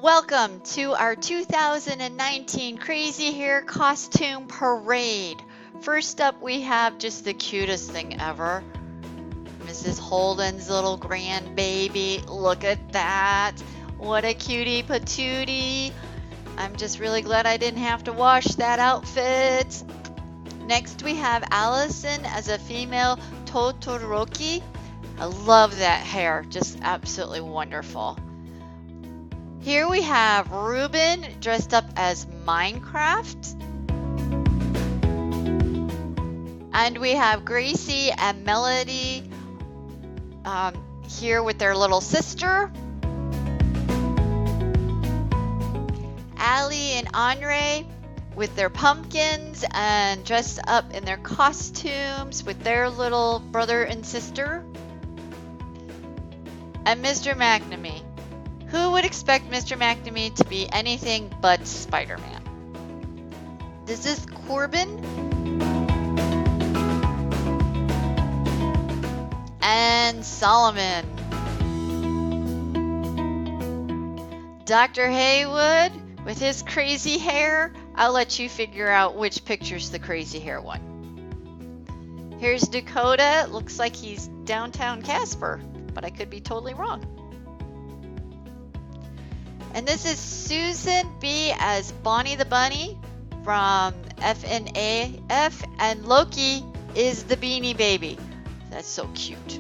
Welcome to our 2019 Crazy Hair Costume Parade. First up, we have just the cutest thing ever. Mrs. Holden's little grandbaby. Look at that. What a cutie patootie. I'm just really glad I didn't have to wash that outfit. Next, we have Allison as a female Totoroki. I love that hair. Just absolutely wonderful. Here we have Ruben dressed up as Minecraft. And we have Gracie and Melody here with their little sister. Allie and Andre with their pumpkins and dressed up in their costumes with their little brother and sister. And Mr. McNamee. Who would expect Mr. McNamee to be anything but Spider-Man? This is Corbin and Solomon. Dr. Haywood with his crazy hair. I'll let you figure out which picture's the crazy hair one. Here's Dakota. Looks like he's downtown Casper, but I could be totally wrong. And this is Susan B as Bonnie the Bunny from FNAF, and Loki is the Beanie Baby. That's so cute.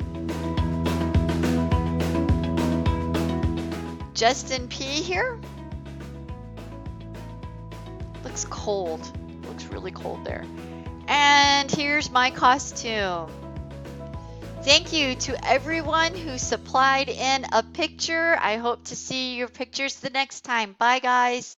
Justin P here. Looks cold. Looks really cold there. And here's my costume. Thank you to everyone who supplied in a picture. I hope to see your pictures the next time. Bye, guys.